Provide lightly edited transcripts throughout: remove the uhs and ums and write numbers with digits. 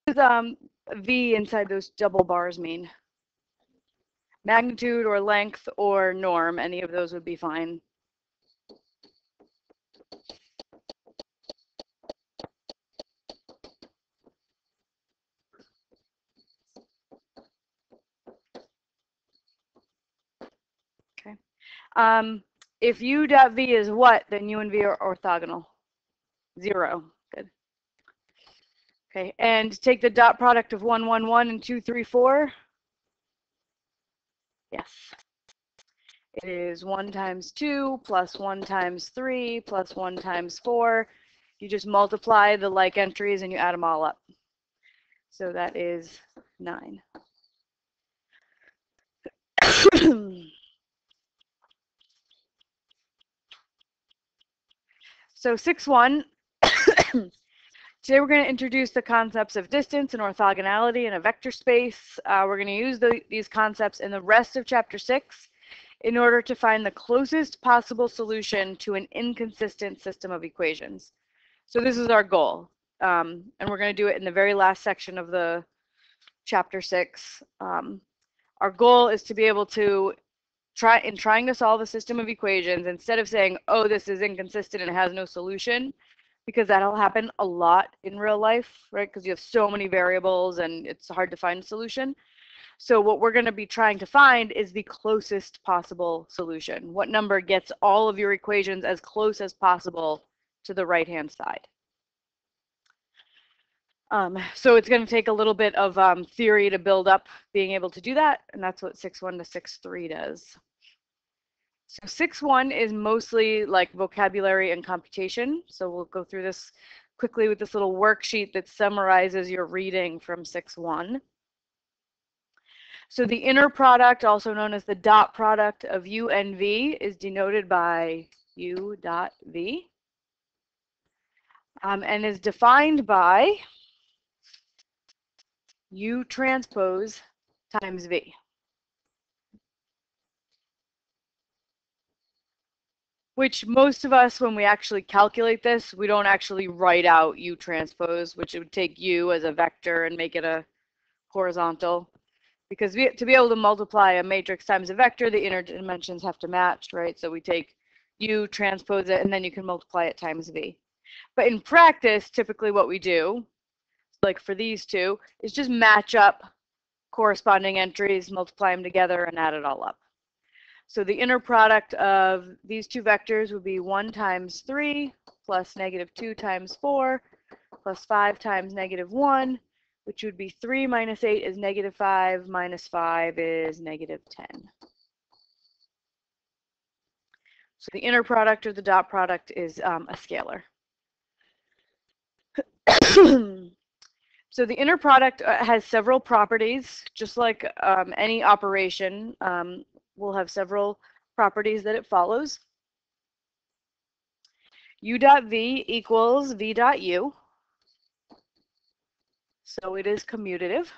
does V inside those double bars mean? Magnitude or length or norm, any of those would be fine. Okay. If U dot V is what, then U and V are orthogonal. 0. Good. Okay, and take the dot product of 1, 1, 1 and 2, 3, 4. Yes. It is 1 times 2 plus 1 times 3 plus 1 times 4. You just multiply the like entries and you add them all up. So that is 9. So 6-1. Today we're going to introduce the concepts of distance and orthogonality in a vector space. We're going to use these concepts in the rest of chapter 6 in order to find the closest possible solution to an inconsistent system of equations. So this is our goal, and we're going to do it in the very last section of the chapter 6. Our goal is to be able to trying to solve a system of equations, instead of saying, oh, this is inconsistent and it has no solution, because that'll happen a lot in real life, right? Because you have so many variables and it's hard to find a solution. So what we're going to be trying to find is the closest possible solution. What number gets all of your equations as close as possible to the right-hand side? So it's going to take a little bit of theory to build up being able to do that, and that's what 6-1 to 6-3 does. So 6-1 is mostly like vocabulary and computation. So we'll go through this quickly with this little worksheet that summarizes your reading from 6-1. So the inner product, also known as the dot product of U and V, is denoted by U dot V, and is defined by U transpose times V. Which most of us, when we actually calculate this, we don't actually write out U transpose, which would take U as a vector and make it a horizontal. Because to be able to multiply a matrix times a vector, the inner dimensions have to match, right? So we take U, transpose it, and then you can multiply it times V. But in practice, typically what we do, like for these two, is just match up corresponding entries, multiply them together, and add it all up. So the inner product of these two vectors would be 1 times 3 plus -2 times 4 plus 5 times -1, which would be 3 minus 8 is -5, minus 5 is -10. So the inner product or the dot product is a scalar. So the inner product has several properties, just like any operation will have several properties that it follows. U dot V equals V dot U. So it is commutative.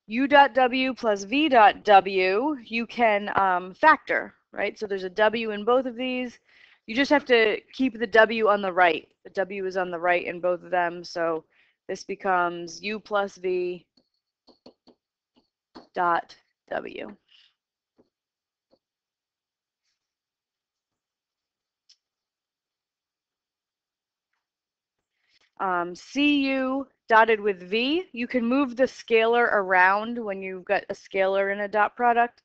U dot W plus V dot W, you can factor, right? So there's a W in both of these. You just have to keep the W on the right. The W is on the right in both of them. So this becomes U plus V dot W. CU dotted with V, you can move the scalar around when you've got a scalar in a dot product.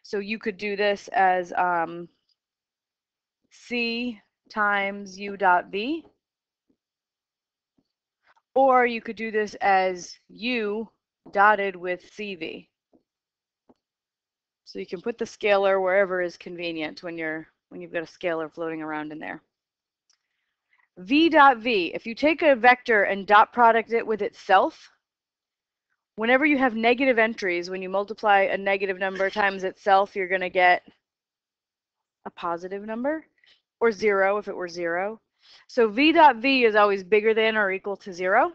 So you could do this as C times U dot V. Or you could do this as U dotted with CV. So you can put the scalar wherever is convenient when you've got a scalar floating around in there. V dot V, if you take a vector and dot product it with itself, whenever you have negative entries, when you multiply a negative number times itself, you're going to get a positive number, or 0 if it were 0. So V dot V is always bigger than or equal to 0.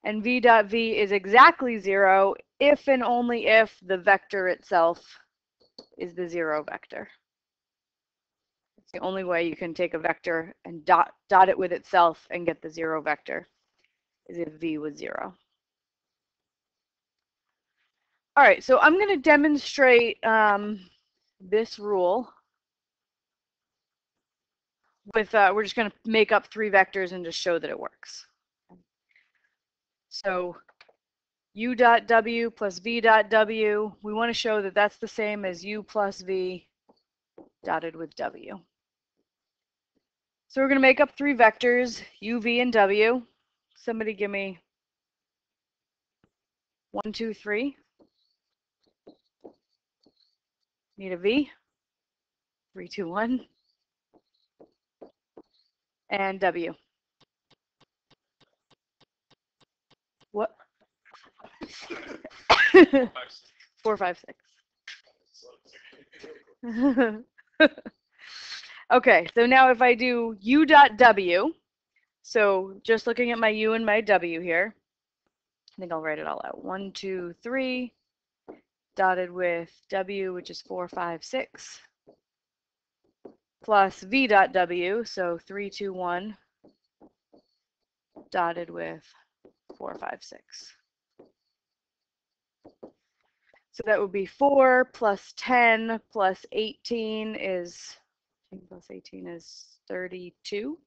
And V dot V is exactly 0 if and only if the vector itself is the 0 vector. It's the only way you can take a vector and dot it with itself and get the 0 vector, is if v was 0. All right, so I'm going to demonstrate this rule with, we're just going to make up 3 vectors and just show that it works. So u dot w plus v dot w, we want to show that that's the same as u plus v dotted with w. So we're going to make up 3 vectors, u, v, and w. Somebody give me 1, 2, 3. Need a v. 3, 2, 1. And w. What? 4, 5, 6. Okay, so now if I do u dot w, so just looking at my u and my w here, I think I'll write it all out. 1, 2, 3, dotted with w, which is 4, 5, 6, plus v dot w, so 3, 2, 1, dotted with 4, 5, 6. So that would be 4 plus 10 plus 18 is, 10 plus 18 is 32.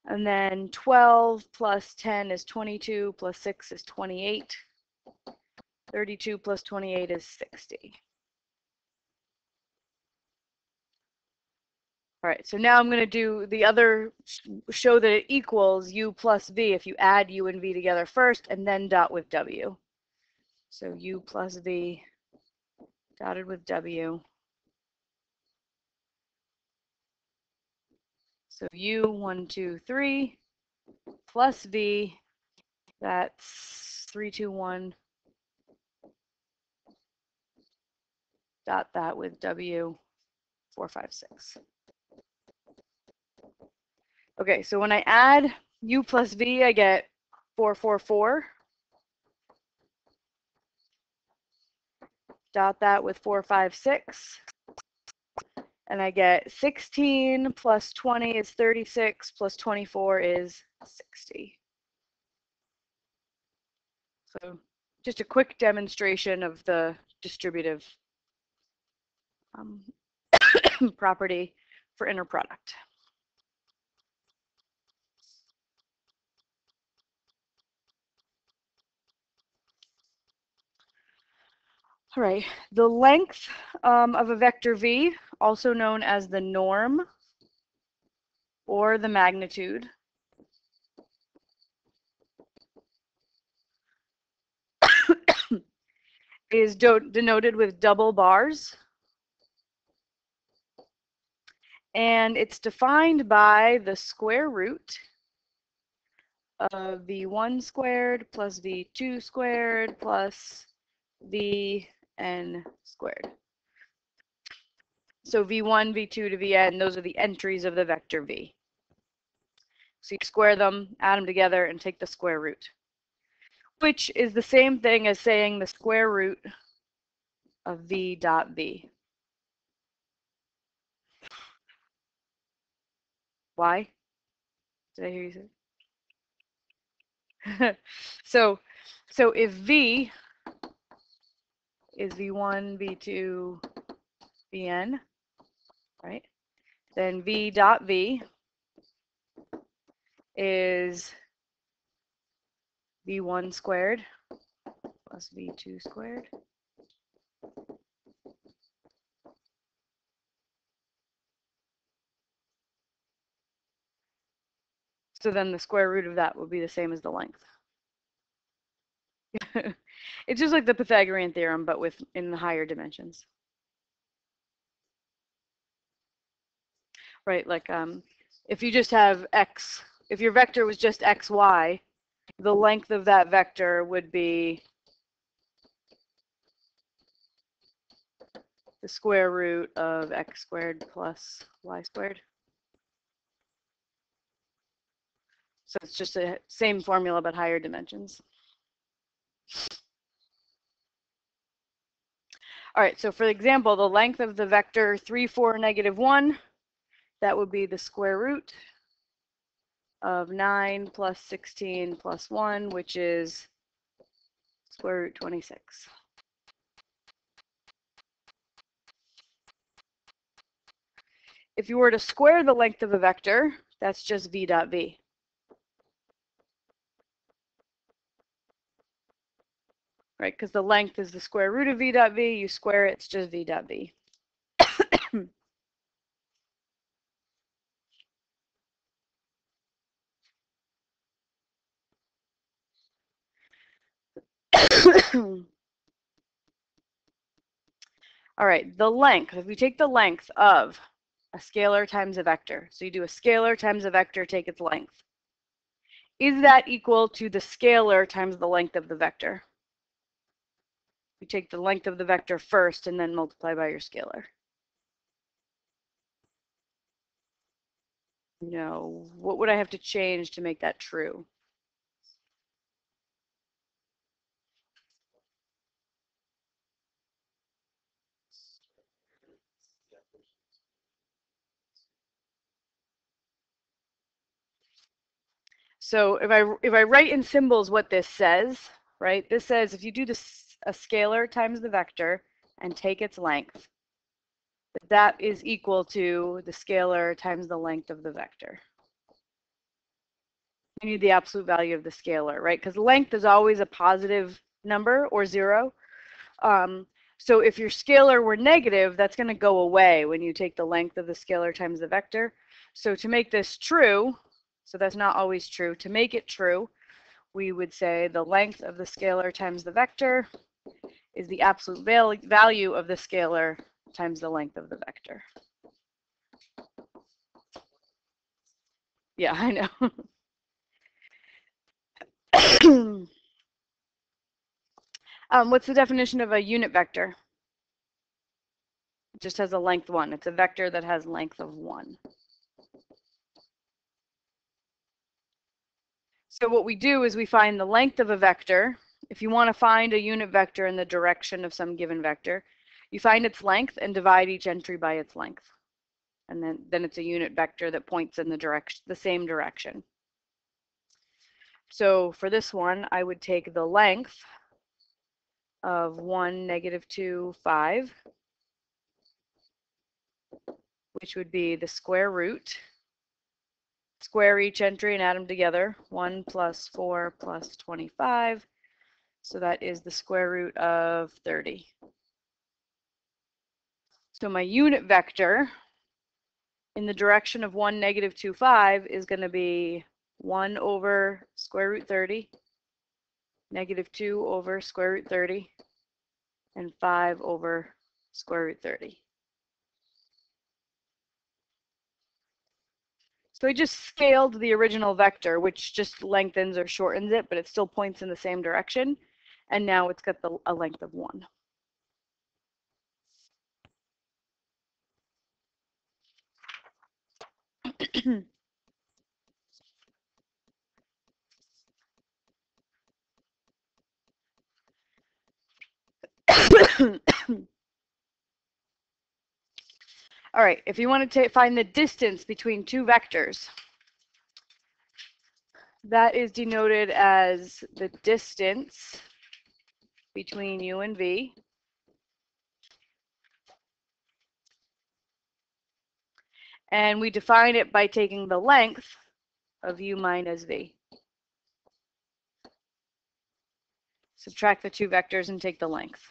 And then 12 plus 10 is 22, plus 6 is 28. 32 plus 28 is 60. All right, so now I'm going to do the other, show that it equals u plus v if you add u and v together first and then dot with w. So u plus v dotted with w. So u, 1, 2, 3, plus v, that's 3, 2, 1, dot that with w, 4, 5, 6. Okay, so when I add u plus v, I get 4, 4, 4. Dot that with 4, 5, 6. And I get 16 plus 20 is 36, plus 24 is 60. So just a quick demonstration of the distributive property for inner product. All right, the length of a vector v, also known as the norm or the magnitude, is denoted with double bars. And it's defined by the square root of v1 squared plus v2 squared plus vn squared. So v1, v2 to vn, those are the entries of the vector v. So you square them, add them together, and take the square root, which is the same thing as saying the square root of v dot v. Why? Did I hear you say? So if v is v1, v2, vn, right? Then v dot v is v1 squared plus v2 squared so then the square root of that would be the same as the length. It's just like the Pythagorean theorem, but in the higher dimensions. Right, like if you just have x, if your vector was just xy, the length of that vector would be the square root of x squared plus y squared. So it's just the same formula, but higher dimensions. All right, so for example, the length of the vector 3, 4, -1, that would be the square root of 9 plus 16 plus 1, which is square root 26. If you were to square the length of a vector, that's just v dot v. Right, because the length is the square root of v dot v. You square it, it's just v dot v. All right, the length, if we take the length of a scalar times a vector, so you do a scalar times a vector, take its length, is that equal to the scalar times the length of the vector? You take the length of the vector first and then multiply by your scalar. No, what would I have to change to make that true? So if I write in symbols what this says, right? This says if you do this a scalar times the vector and take its length, that is equal to the scalar times the length of the vector. You need the absolute value of the scalar, right? Because length is always a positive number or 0. So if your scalar were negative, that's going to go away when you take the length of the scalar times the vector. So to make this true, so that's not always true, to make it true, we would say the length of the scalar times the vector is the absolute value of the scalar times the length of the vector. Yeah, I know. What's the definition of a unit vector? It just has a length 1. It's a vector that has length of 1. So what we do is we find the length of a vector. If you want to find a unit vector in the direction of some given vector, you find its length and divide each entry by its length. And then it's a unit vector that points in the same direction. So for this one, I would take the length of 1, -2, 5, which would be the square root. Square each entry and add them together. 1 plus 4 plus 25. So that is the square root of 30. So my unit vector in the direction of 1, -2, 5 is going to be 1 over square root 30, -2 over square root 30, and 5 over square root 30. So I just scaled the original vector, which just lengthens or shortens it, but it still points in the same direction. And now it's got a length of 1. All right, if you want to find the distance between two vectors, that is denoted as the distance between u and v. And we define it by taking the length of u minus v. Subtract the two vectors and take the length.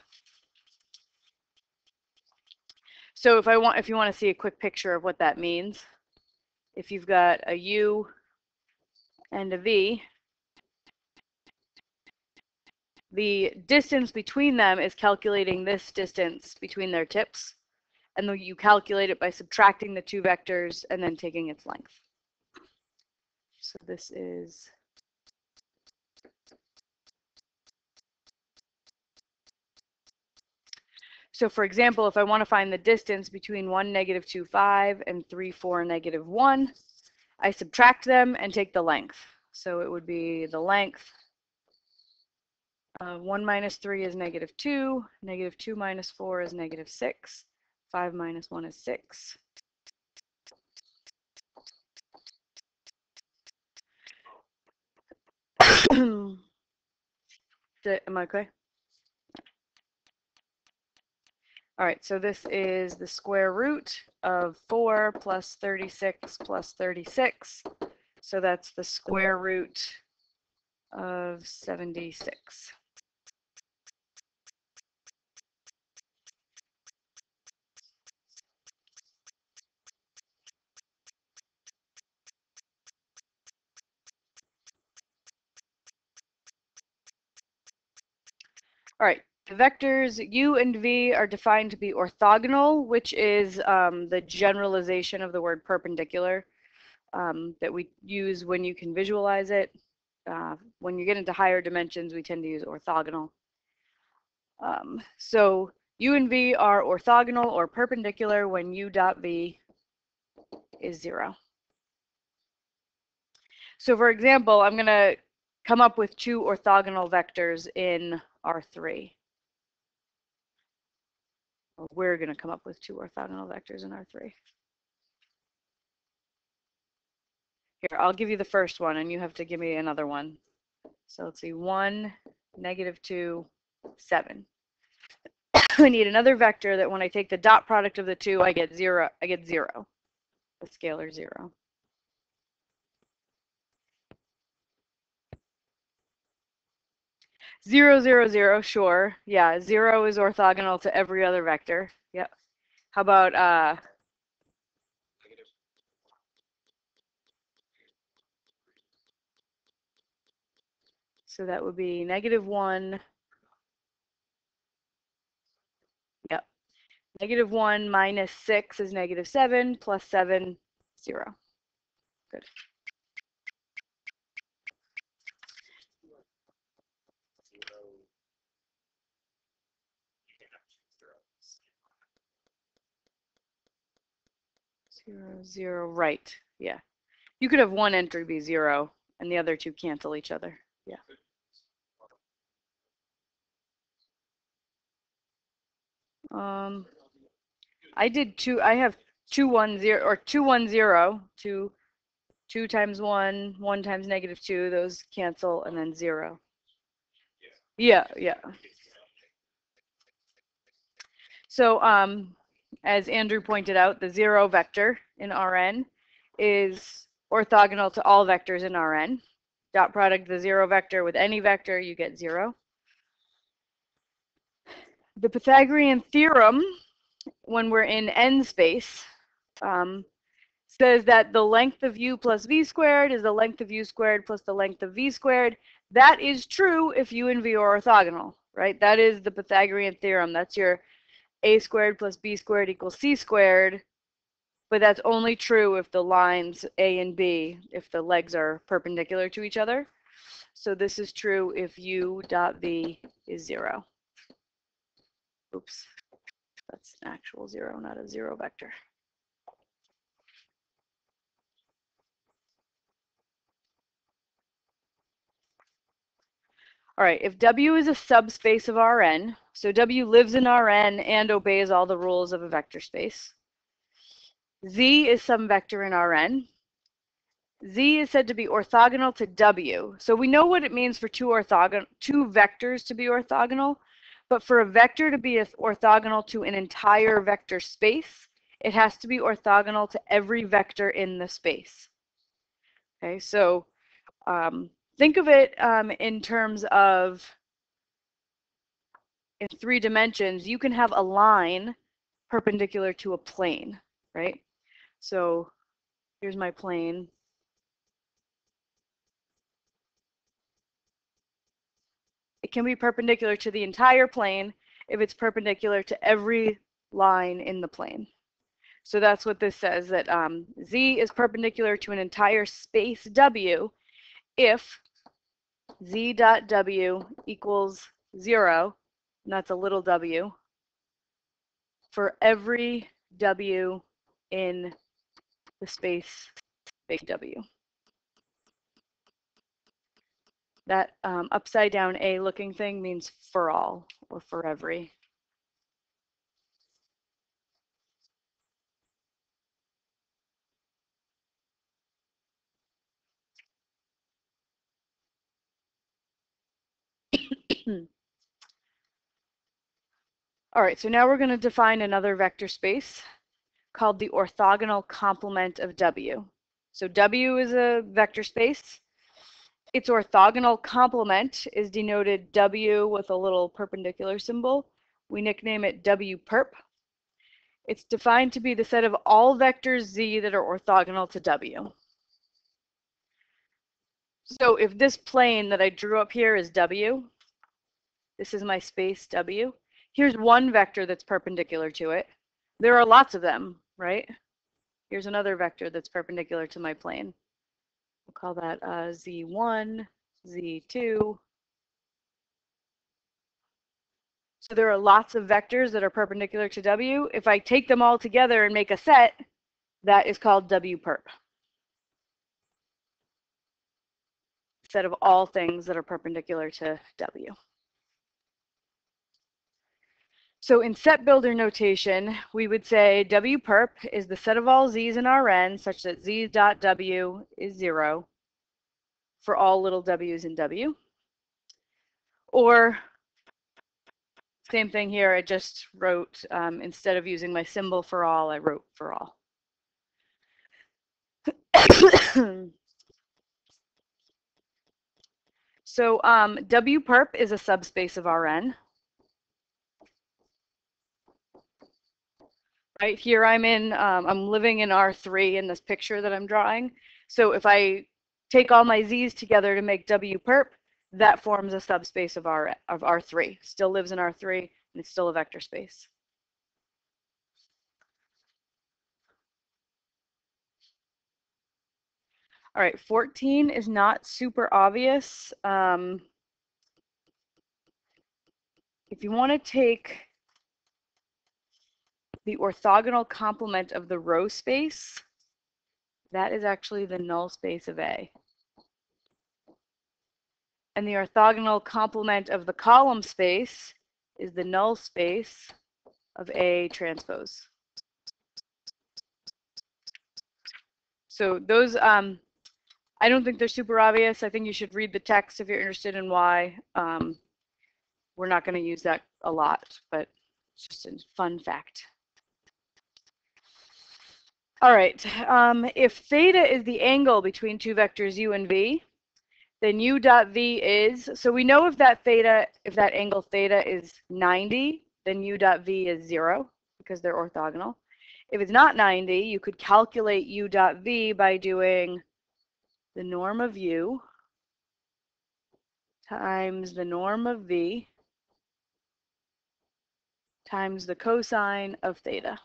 So if you want to see a quick picture of what that means, if you've got a u and a v, the distance between them is calculating this distance between their tips, and then you calculate it by subtracting the two vectors and then taking its length. So this is so for example, if I want to find the distance between 1, -2, 5 and 3, 4, -1, I subtract them and take the length. So it would be the length of 1 minus 3 is -2, -2 minus 4 is -6, 5 minus 1 is 6. Am I okay? All right, so this is the square root of 4 plus 36 plus 36. So that's the square root of 76. All right, the vectors u and v are defined to be orthogonal, which is the generalization of the word perpendicular that we use when you can visualize it. When you get into higher dimensions, we tend to use orthogonal. So u and v are orthogonal or perpendicular when u dot v is 0. So for example, I'm going to come up with two orthogonal vectors in R3. Or we're going to come up with two orthogonal vectors in R3. Here, I'll give you the first one, and you have to give me another one. So let's see, 1, -2, 7. I need another vector that when I take the dot product of the two, I get 0. I get 0, the scalar 0. Zero, zero, zero, sure. Yeah, 0 is orthogonal to every other vector. Yep. How about so that would be -1. Yep. -1 minus 6 is -7 plus 7, 0. Good. Zero, 0, right. Yeah. You could have one entry be 0 and the other two cancel each other. Yeah. I did two. I have 2, 1, 0 or 2, 1, 0. 2 times 1, 1 times -2. Those cancel and then 0. Yeah, yeah. So as Andrew pointed out, the 0 vector in Rn is orthogonal to all vectors in Rn. Dot product the 0 vector with any vector, you get 0. The Pythagorean theorem, when we're in n space, says that the length of u plus v squared is the length of u squared plus the length of v squared. That is true if u and v are orthogonal, right? That is the Pythagorean theorem. That's your a squared plus b squared equals c squared. But that's only true if the lines a and b, if the legs are perpendicular to each other. So this is true if u dot v is 0. Oops, that's an actual 0, not a 0 vector. All right, if W is a subspace of Rn, so W lives in Rn and obeys all the rules of a vector space. Z is some vector in Rn. Z is said to be orthogonal to W. So we know what it means for two vectors to be orthogonal, but for a vector to be orthogonal to an entire vector space, it has to be orthogonal to every vector in the space. Okay, so think of it in terms of in 3 dimensions, you can have a line perpendicular to a plane, right? So here's my plane. It can be perpendicular to the entire plane if it's perpendicular to every line in the plane. So that's what this says, that Z is perpendicular to an entire space W if Z dot W equals 0, and that's a little w, for every W in the space big W. That upside down A looking thing means for all or for every. All right, so now we're going to define another vector space called the orthogonal complement of W. So W is a vector space. Its orthogonal complement is denoted W with a little perpendicular symbol. We nickname it W perp. It's defined to be the set of all vectors Z that are orthogonal to W. So if this plane that I drew up here is W, this is my space W. Here's one vector that's perpendicular to it. There are lots of them, right? Here's another vector that's perpendicular to my plane. We'll call that Z1, Z2. So there are lots of vectors that are perpendicular to W. If I take them all together and make a set, that is called W perp. Set of all things that are perpendicular to W. So in set builder notation, we would say W perp is the set of all Z's in Rn such that Z dot W is 0 for all little w's in W. Or same thing here, I just wrote, instead of using my symbol for all, I wrote for all. So W perp is a subspace of Rn. Right here I'm living in R3 in this picture that I'm drawing. So if I take all my Z's together to make W perp, that forms a subspace of R3. Still lives in R3 and it's still a vector space. All right, 14 is not super obvious. If you want to take the orthogonal complement of the row space, that is actually the null space of A. And the orthogonal complement of the column space is the null space of A transpose. So those, I don't think they're super obvious. I think you should read the text if you're interested in why. We're not going to use that a lot, but it's just a fun fact. All right, if theta is the angle between two vectors u and v, then u dot v is, so we know if that angle theta is 90, then u dot v is 0 because they're orthogonal. If it's not 90, you could calculate u dot v by doing the norm of u times the norm of v times the cosine of theta.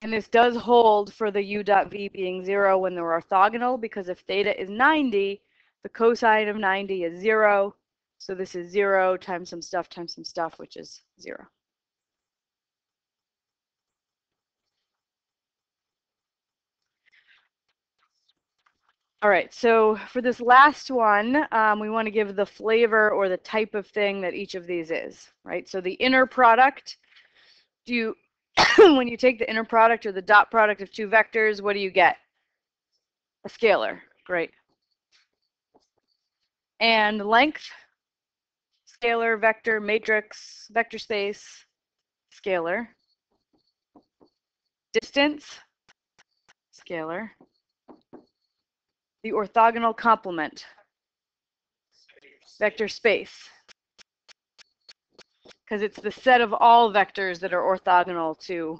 And this does hold for the u dot v being 0 when they're orthogonal, because if theta is 90, the cosine of 90 is 0. So this is 0 times some stuff, which is 0. All right, so for this last one, we want to give the flavor or the type of thing that each of these is, right? So the inner product, when you take the inner product or the dot product of two vectors, what do you get? A scalar, great. And length, scalar, vector, matrix, vector space, scalar. Distance, scalar. The orthogonal complement, vector space, because it's the set of all vectors that are orthogonal to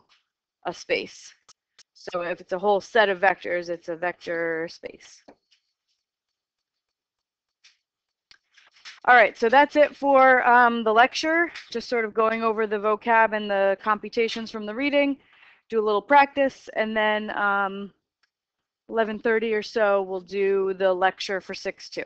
a space. So if it's a whole set of vectors, it's a vector space. All right, so that's it for the lecture, just sort of going over the vocab and the computations from the reading, do a little practice, and then 11:30 or so we'll do the lecture for 6-2.